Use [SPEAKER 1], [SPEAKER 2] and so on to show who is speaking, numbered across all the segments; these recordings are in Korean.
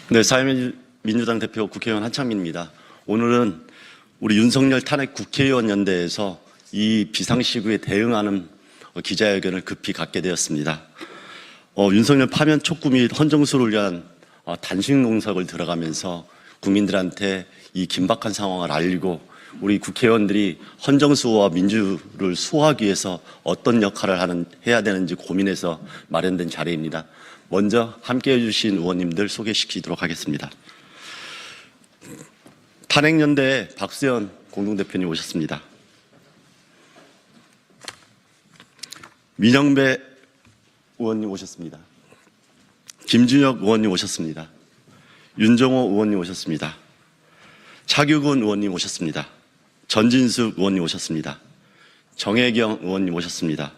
[SPEAKER 1] 네, 사회민주당 대표 국회의원 한창민입니다. 오늘은 우리 윤석열 탄핵 국회의원 연대에서 이 비상시국에 대응하는 기자회견을 급히 갖게 되었습니다. 윤석열 파면 촉구 및 헌정수를 위한 단식 농석을 들어가면서 국민들한테 이 긴박한 상황을 알리고 우리 국회의원들이 헌정수호와 민주를 수호하기 위해서 어떤 역할을 해야 되는지 고민해서 마련된 자리입니다. 먼저 함께해 주신 의원님들 소개시키도록 하겠습니다. 탄핵연대 박수현 공동대표님 오셨습니다. 민영배 의원님 오셨습니다. 김준혁 의원님 오셨습니다. 윤정호 의원님 오셨습니다. 차규근 의원님 오셨습니다. 전진숙 의원님 오셨습니다. 정혜경 의원님 오셨습니다.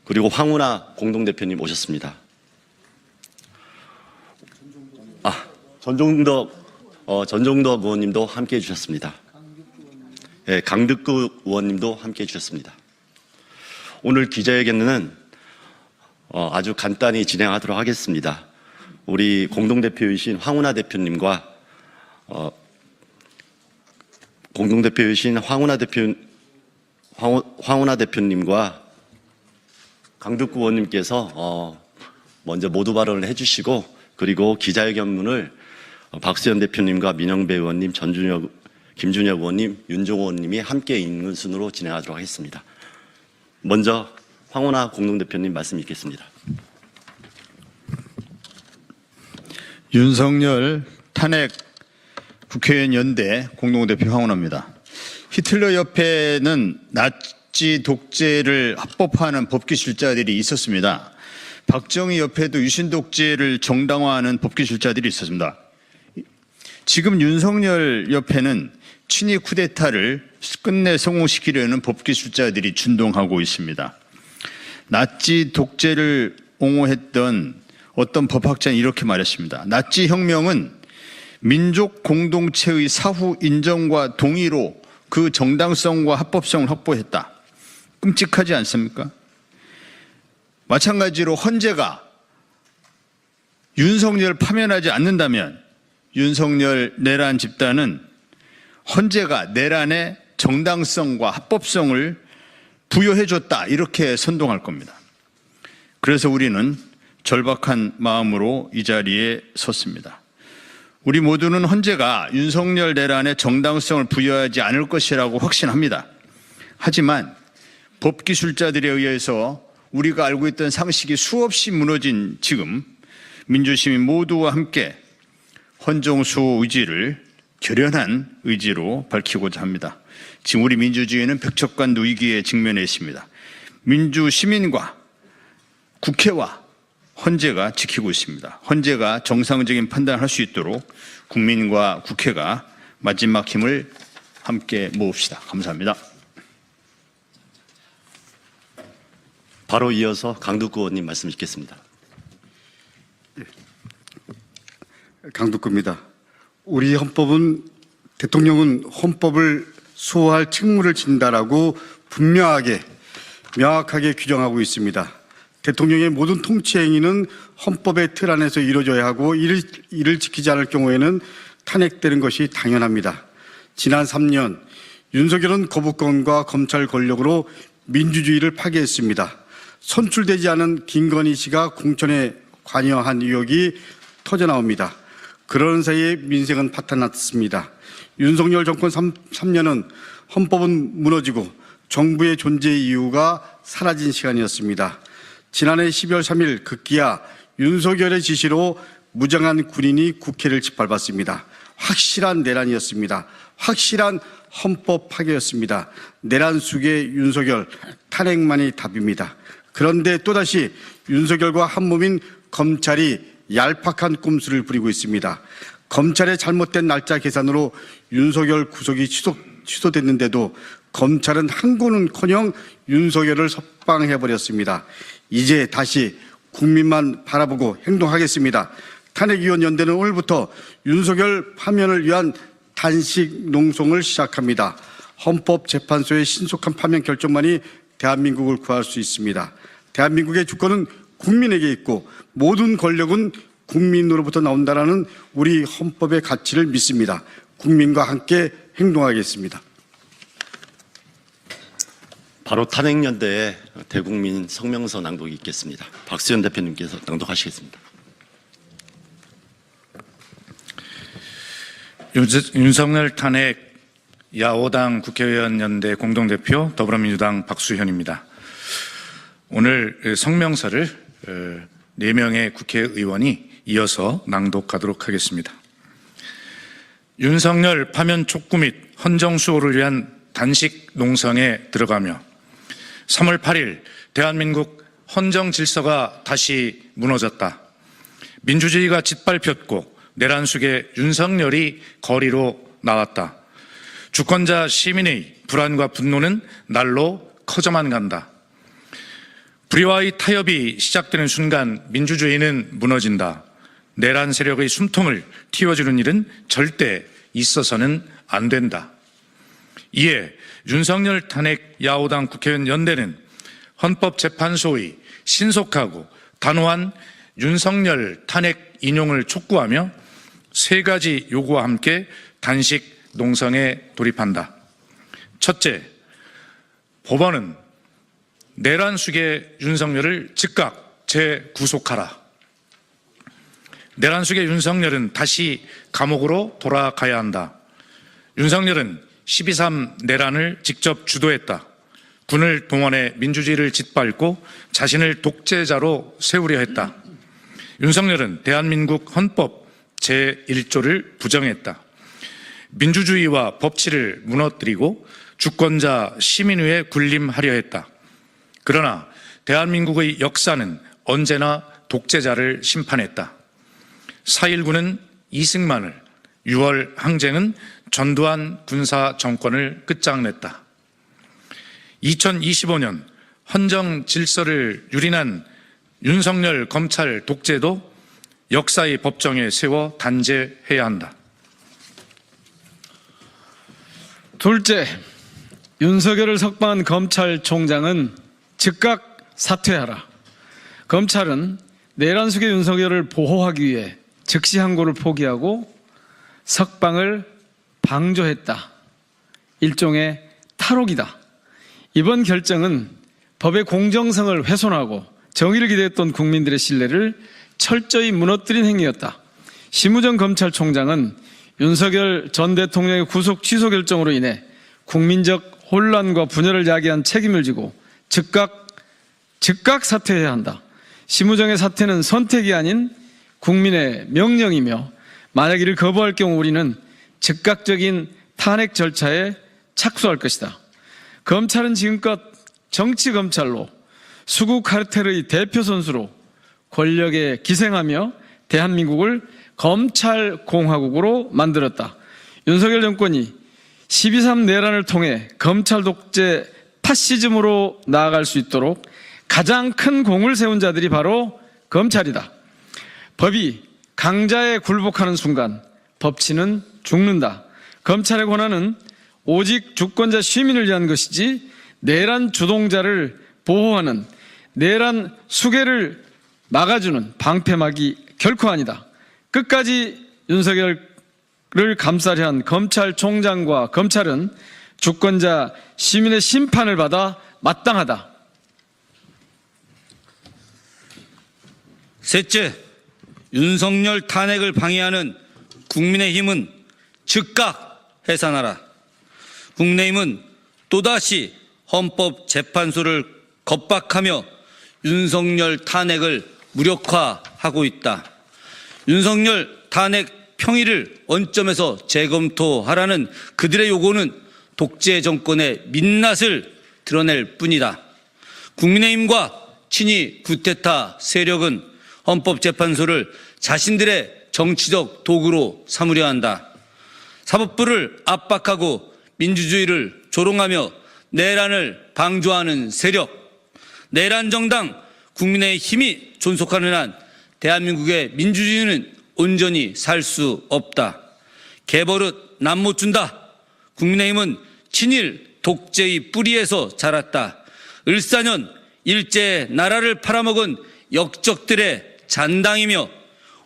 [SPEAKER 1] 그리고 황운하 공동대표님 오셨습니다. 전종덕 의원님도 함께해 주셨습니다. 네, 강득구 의원님도 함께해 주셨습니다. 오늘 기자회견은 아주 간단히 진행하도록 하겠습니다. 우리 공동대표이신 황운하 대표님과 황운하 대표님과 강득구 의원님께서 먼저 모두 발언을 해주시고, 그리고 기자회견문을 박수현 대표님과 민영배 의원님, 김준혁 의원님, 윤종호 의원님이 함께 읽는 순으로 진행하도록 하겠습니다. 먼저 황운하 공동대표님 말씀 읽겠습니다.
[SPEAKER 2] 윤석열 탄핵 국회의원 연대 공동대표 황운하입니다. 히틀러 옆에는 나치 독재를 합법화하는 법기술자들이 있었습니다. 박정희 옆에도 유신 독재를 정당화하는 법기술자들이 있었습니다. 지금 윤석열 옆에는 친위 쿠데타를 끝내 성공시키려는 법기술자들이 준동하고 있습니다. 나치 독재를 옹호했던 어떤 법학자는 이렇게 말했습니다. 나치 혁명은 민족 공동체의 사후 인정과 동의로 그 정당성과 합법성을 확보했다. 끔찍하지 않습니까? 마찬가지로 헌재가 윤석열을 파면하지 않는다면 윤석열 내란 집단은 헌재가 내란의 정당성과 합법성을 부여해줬다, 이렇게 선동할 겁니다. 그래서 우리는 절박한 마음으로 이 자리에 섰습니다. 우리 모두는 헌재가 윤석열 내란의 정당성을 부여하지 않을 것이라고 확신합니다. 하지만 법기술자들에 의해서 우리가 알고 있던 상식이 수없이 무너진 지금 민주시민 모두와 함께 헌정수호 의지를 결연한 의지로 밝히고자 합니다. 지금 우리 민주주의는 백척간 위기에 직면해 있습니다. 민주시민과 국회와 헌재가 지키고 있습니다. 헌재가 정상적인 판단을 할 수 있도록 국민과 국회가 마지막 힘을 함께 모읍시다. 감사합니다.
[SPEAKER 1] 바로 이어서 강득구 의원님 말씀 읽겠습니다.
[SPEAKER 3] 강득구입니다. 우리 헌법은 대통령은 헌법을 수호할 책무를 진다라고 명확하게 규정하고 있습니다. 대통령의 모든 통치 행위는 헌법의 틀 안에서 이루어져야 하고 이를 지키지 않을 경우에는 탄핵되는 것이 당연합니다. 지난 3년 윤석열은 거부권과 검찰 권력으로 민주주의를 파괴했습니다. 선출되지 않은 김건희 씨가 공천에 관여한 의혹이 터져나옵니다. 그러는 사이에 민생은 파탄났습니다. 윤석열 정권 3년은 헌법은 무너지고 정부의 존재 이유가 사라진 시간이었습니다. 지난해 12월 3일 급기야 윤석열의 지시로 무장한 군인이 국회를 짓밟았습니다. 확실한 내란이었습니다. 확실한 헌법 파괴였습니다. 내란 속의 윤석열, 탄핵만이 답입니다. 그런데 또다시 윤석열과 한몸인 검찰이 얄팍한 꼼수를 부리고 있습니다. 검찰의 잘못된 날짜 계산으로 윤석열 구속이 취소됐는데도 검찰은 항고는커녕 윤석열을 석방해버렸습니다. 이제 다시 국민만 바라보고 행동하겠습니다. 탄핵위원 연대는 오늘부터 윤석열 파면을 위한 단식 농성을 시작합니다. 헌법재판소의 신속한 파면 결정만이 대한민국을 구할 수 있습니다. 대한민국의 주권은 국민에게 있고 모든 권력은 국민으로부터 나온다라는 우리 헌법의 가치를 믿습니다. 국민과 함께 행동하겠습니다.
[SPEAKER 1] 바로 탄핵연대의 대국민 성명서 낭독이 있겠습니다. 박수현 대표님께서 낭독하시겠습니다.
[SPEAKER 4] 윤석열 탄핵 야5당 국회의원 연대 공동대표 더불어민주당 박수현입니다. 오늘 성명서를 4명의 국회의원이 이어서 낭독하도록 하겠습니다. 윤석열 파면 촉구 및 헌정 수호를 위한 단식 농성에 들어가며 3월 8일 대한민국 헌정 질서가 다시 무너졌다. 민주주의가 짓밟혔고 내란 속에 윤석열이 거리로 나왔다. 주권자 시민의 불안과 분노는 날로 커져만 간다. 불의와의 타협이 시작되는 순간 민주주의는 무너진다. 내란 세력의 숨통을 틔워주는 일은 절대 있어서는 안 된다. 이에 윤석열 탄핵 야5당 국회의원 연대는 헌법재판소의 신속하고 단호한 윤석열 탄핵 인용을 촉구하며 3가지 요구와 함께 단식 농성에 돌입한다. 첫째, 법원은 내란 속의 윤석열을 즉각 재구속하라. 내란 속의 윤석열은 다시 감옥으로 돌아가야 한다. 윤석열은 12.3 내란을 직접 주도했다. 군을 동원해 민주주의를 짓밟고 자신을 독재자로 세우려 했다. 윤석열은 대한민국 헌법 제1조를 부정했다. 민주주의와 법치를 무너뜨리고 주권자 시민위에 군림하려 했다. 그러나 대한민국의 역사는 언제나 독재자를 심판했다. 4.19는 이승만을, 6월 항쟁은 전두환 군사 정권을 끝장냈다. 2025년 헌정 질서를 유린한 윤석열 검찰 독재도 역사의 법정에 세워 단죄해야 한다.
[SPEAKER 5] 둘째, 윤석열을 석방한 검찰총장은 즉각 사퇴하라. 검찰은 내란 속의 윤석열을 보호하기 위해 즉시 항고를 포기하고 석방을 방조했다. 일종의 탈옥이다. 이번 결정은 법의 공정성을 훼손하고 정의를 기대했던 국민들의 신뢰를 철저히 무너뜨린 행위였다. 심우정 검찰총장은 윤석열 전 대통령의 구속 취소 결정으로 인해 국민적 혼란과 분열을 야기한 책임을 지고 즉각 사퇴해야 한다. 심우정의 사퇴는 선택이 아닌 국민의 명령이며 만약 이를 거부할 경우 우리는 즉각적인 탄핵 절차에 착수할 것이다. 검찰은 지금껏 정치검찰로 수구 카르텔의 대표 선수로 권력에 기생하며 대한민국을 검찰공화국으로 만들었다. 윤석열 정권이 12.3 내란을 통해 검찰 독재 파시즘으로 나아갈 수 있도록 가장 큰 공을 세운 자들이 바로 검찰이다. 법이 강자에 굴복하는 순간 법치는 죽는다. 검찰의 권한은 오직 주권자 시민을 위한 것이지 내란 주동자를 보호하는 내란 수괴를 막아주는 방패막이 결코 아니다. 끝까지 윤석열을 감싸려 한 검찰총장과 검찰은 주권자 시민의 심판을 받아 마땅하다.
[SPEAKER 6] 셋째, 윤석열 탄핵을 방해하는 국민의힘은 즉각 해산하라. 국민의힘은 또다시 헌법재판소를 겁박하며 윤석열 탄핵을 무력화하고 있다. 윤석열 탄핵 평의를 원점에서 재검토하라는 그들의 요구는 독재 정권의 민낯을 드러낼 뿐이다. 국민의힘과 친이 구테타 세력은 헌법재판소를 자신들의 정치적 도구로 삼으려 한다. 사법부를 압박하고 민주주의를 조롱하며 내란을 방조하는 세력, 내란 정당 국민의힘이 존속하는 한 대한민국의 민주주의는 온전히 살 수 없다. 개버릇 남 못 준다. 국민의힘은 친일 독재의 뿌리에서 자랐다. 을사년 일제 나라를 팔아먹은 역적들의 잔당이며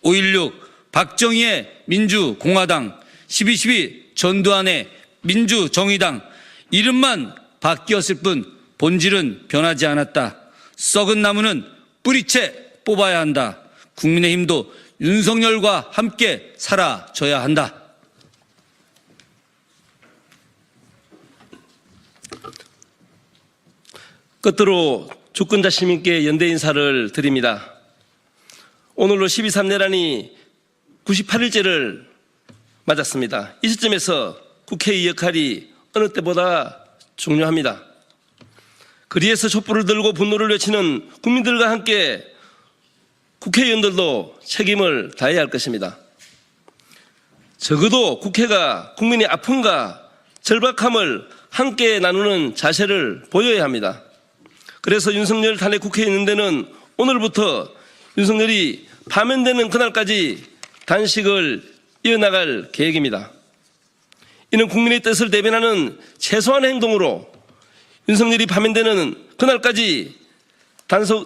[SPEAKER 6] 5.16 박정희의 민주공화당, 12.12 전두환의 민주정의당, 이름만 바뀌었을 뿐 본질은 변하지 않았다. 썩은 나무는 뿌리채 뽑아야 한다. 국민의힘도 윤석열과 함께 사라져야 한다.
[SPEAKER 7] 끝으로 주권자 시민께 연대 인사를 드립니다. 오늘로 12.3 내란이 98일째를 맞았습니다. 이 시점에서 국회의 역할이 어느 때보다 중요합니다. 거리에서 촛불을 들고 분노를 외치는 국민들과 함께 국회의원들도 책임을 다해야 할 것입니다. 적어도 국회가 국민의 아픔과 절박함을 함께 나누는 자세를 보여야 합니다. 그래서 윤석열 탄핵 국회의원연대는 오늘부터 윤석열이 파면되는 그날까지 단식을 이어나갈 계획입니다. 이는 국민의 뜻을 대변하는 최소한의 행동으로 윤석열이 파면되는 그날까지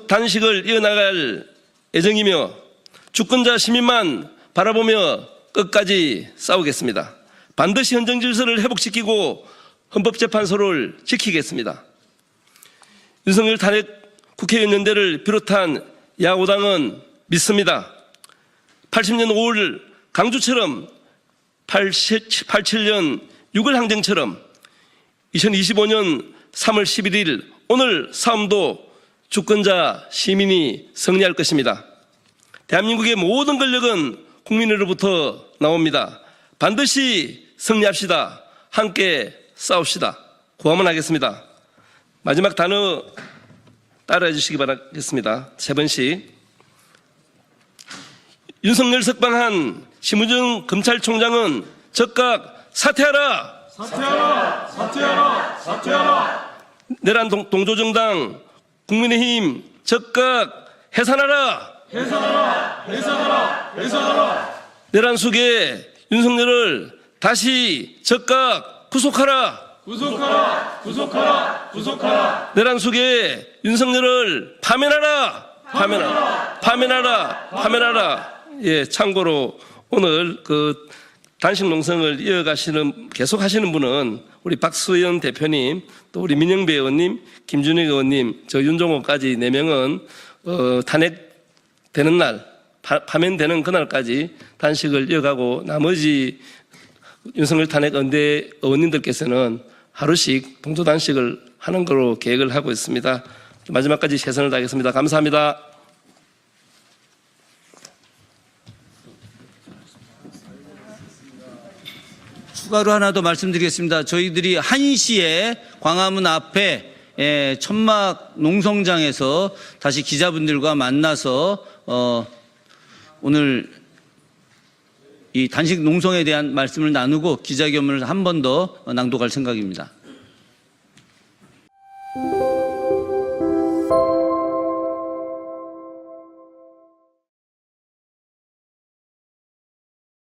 [SPEAKER 7] 단식을 이어나갈 예정이며 주권자 시민만 바라보며 끝까지 싸우겠습니다. 반드시 헌정 질서를 회복시키고 헌법재판소를 지키겠습니다. 윤석열 탄핵 국회의원 연대를 비롯한 야구당은 믿습니다. 80년 5월 강주처럼 87년 6월 항쟁처럼 2025년 3월 11일 오늘 싸움도 주권자 시민이 승리할 것입니다. 대한민국의 모든 권력은 국민으로부터 나옵니다. 반드시 승리합시다. 함께 싸웁시다. 구호만 하겠습니다. 마지막 단어 따라해 주시기 바라겠습니다. 3번씩. 윤석열 석방한 심우정 검찰총장은 즉각 사퇴하라. 사퇴하라. 사퇴하라. 사퇴하라. 내란 동조정당 국민의힘 즉각 해산하라. 해산하라. 해산하라. 해산하라. 내란 속에 윤석열을 다시 즉각 구속하라. 구속하라. 구속하라. 구속하라. 내란 속에 윤석열을 파면하라. 파면하라. 파면하라. 파면하라. 예, 참고로 오늘 그 단식 농성을 계속 하시는 분은 우리 박수현 대표님, 또 우리 민영배 의원님, 김준익 의원님, 저 윤종호까지 4명은 탄핵되는 날, 파면되는 그날까지 단식을 이어가고 나머지 윤석열 탄핵 연대 의원님들께서는 하루씩 동조 단식을 하는 걸로 계획을 하고 있습니다. 마지막까지 최선을 다하겠습니다. 감사합니다.
[SPEAKER 6] 추가로 하나 더 말씀드리겠습니다. 저희들이 1시에 광화문 앞에 천막 농성장에서 다시 기자분들과 만나서 오늘 이 단식 농성에 대한 말씀을 나누고 기자회견을 한 번 더 낭독할 생각입니다.